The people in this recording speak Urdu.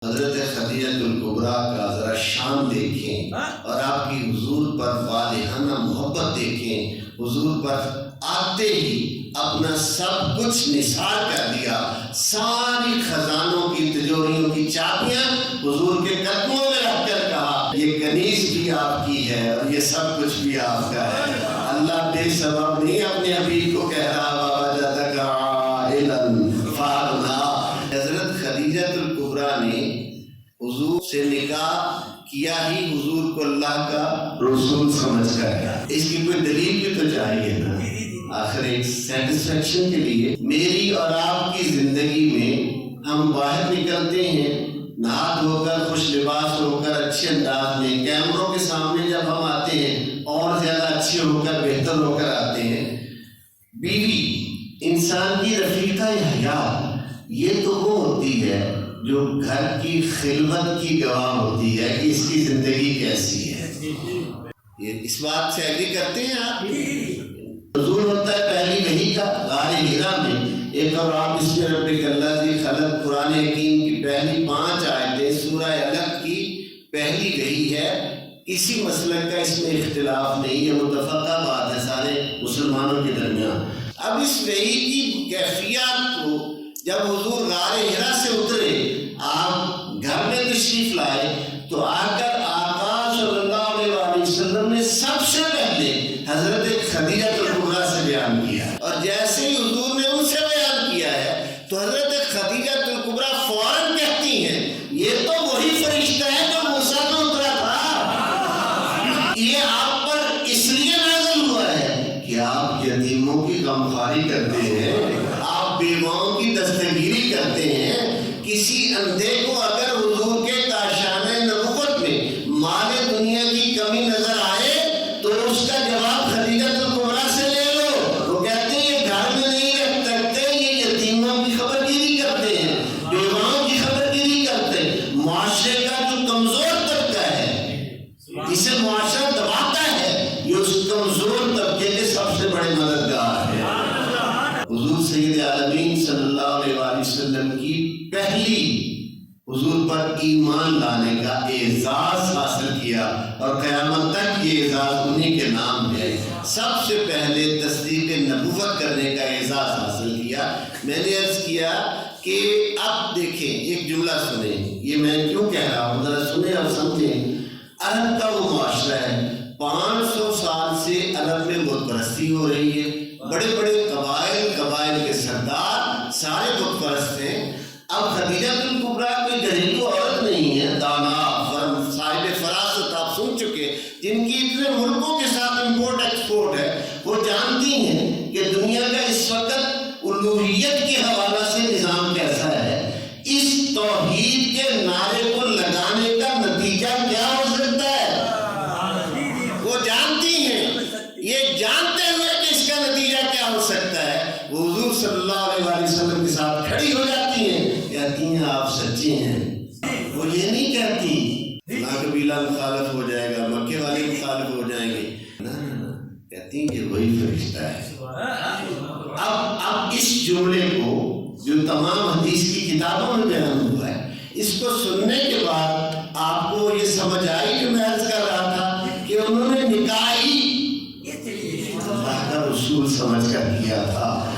حضرت خدیجہ الکبریٰ کا ذرا شان دیکھیں اور آپ کی حضور پر والہانہ محبت دیکھیں. حضور پر آتے ہی اپنا سب کچھ نثار کر دیا. ساری خزانوں کی تجوریوں کی چابیاں حضور کے قدموں میں رکھ کر کہا یہ کنیز بھی آپ کی ہے اور یہ سب کچھ بھی آپ کا ہے. اللہ بے سبب نہیں اپنے حبیب کو کہہ رہا ووجدک عائلا فاغنی. حضرت خدیجہ الکبریٰ نے حضور سے نکاح کیا ہی حضور کو اللہ کا رسول سمجھ کر. اس کی کوئی دلیل بھی تو چاہیے نا. آخر ایک سیٹسفیکشن کے لیے میری اور آپ کی زندگی میں ہم باہر نکلتے ہیں نہا دھو کر خوش لباس ہو کر اچھے انداز میں کیمروں کے سامنے جب ہم آتے ہیں اور زیادہ اچھے ہو کر بہتر ہو کر آتے ہیں. بیوی انسان کی رفیقہ حیات یہ تو وہ ہوتی ہے جو گھر کی خلوت کی گواہ ہوتی ہے کہ اس کی زندگی کیسی ہے. یہ اس بات سے ایگری کرتے ہیں آپ؟ حضور ہوتا ہے پہلی وحی کا غار حرا میں. ایک اور آپ بسم ربک الذی خلق قرآن حکیم کی پہلی 5 آیتیں سورہ علق کی پہلی وحی ہے. کسی مسلک کا اس میں اختلاف نہیں ہے, متفقہ بات ہے سارے مسلمانوں کے درمیان. اب اس وحی کی کیفیات کو جب حضور غار حرا سے اترے آپ گھر میں تشریف لائے تو آ کر آقا صلی اللہ علیہ وسلم نے سب سے پہلے حضرت خدیجہ الکبریٰ سے بیان کیا. اور جیسے ہی حضور نے ان سے بیان کیا ہے تو حضرت خدیجہ الکبریٰ فوراً کہتی ہیں یہ تو وہی فرشتہ ہے جو موسیٰ کو اترا تھا. یہ آپ پر اس لیے نازل ہوا ہے کہ آپ یتیموں کی غمخواری کرتے ہیں, آپ بیواؤں کی دستگیری کرتے ہیں. کسی اندھے کو اگر حضور کے کاشانہ نبوت میں مال دنیا کی کمی نظر آئے تو اس کا جواب خدیجہ الکبریٰ سے لے لو. وہ کہتے ہیں یہ گھر میں نہیں رہ سکتے, یہ یتیموں کی خبر گیری کرتے ہیں, بیواؤں کی خبر گیری کرتے ہیں. معاشرے کا جو کمزور طبقہ ہے جسے معاشرہ دباتا ہے یہ اس کمزور طبقے کے سب سے بڑے مددگار ہے. حضور سید عالمین صلی اللہ علیہ وسلم کی پہلی حضور پر ایمان لانے کا اعزاز حاصل کیا اور قیامت تک یہ اعزاز انہی کے نام ہے. سب سے پہلے تصدیق نبوت کرنے کا اعزاز حاصل کیا. میں نے عرض کیا کہ اب دیکھیں ایک جملہ سنیں, یہ میں کیوں کہہ رہا ہوں ذرا سنیں اور سمجھیں. عرب کا وہ معاشرہ ہے 500 سال سے عرب میں بت پرستی ہو رہی ہے. بڑے بڑے قبائل کے سردار سارے بت پرست ہیں. اب خدیجہ الکبریٰ کوئی گھریلو عورت نہیں ہے, دانا صاحب فراست آپ سن چکے, جن کی اتنے ملکوں کے ساتھ امپورٹ ایکسپورٹ ہے. وہ جانتی ہیں کہ دنیا کا اس وقت الوہیت کے حوالہ سے نظام کیسا ہے. اس توحید کے نعرے کو لگانے کا نتیجہ کیا ہو سکتا ہے وہ جانتی ہیں. یہ جانتے ہوئے کہ اس کا نتیجہ کیا ہو سکتا ہے وہ حضور صلی اللہ علیہ وسلم کے ساتھ کھڑی ہو جاتی ہیں, کہتی ہیں آپ سچے ہیں. وہ یہ نہیں کہتی فلاں قبیلہ مخالف ہو جائے گا, مکے والے مخالف ہو جائیں گے, نہ کہتی ہیں کہ وہی فرشتہ ہے. اب اس جملے کو جو تمام حدیث کی کتابوں میں بیان ہوا ہے اس کو سننے کے بعد آپ کو یہ سمجھ آئی جو میں عرض کر رہا تھا کہ انہوں نے نکاح ہی اللہ کا رسول سمجھ کر کیا تھا.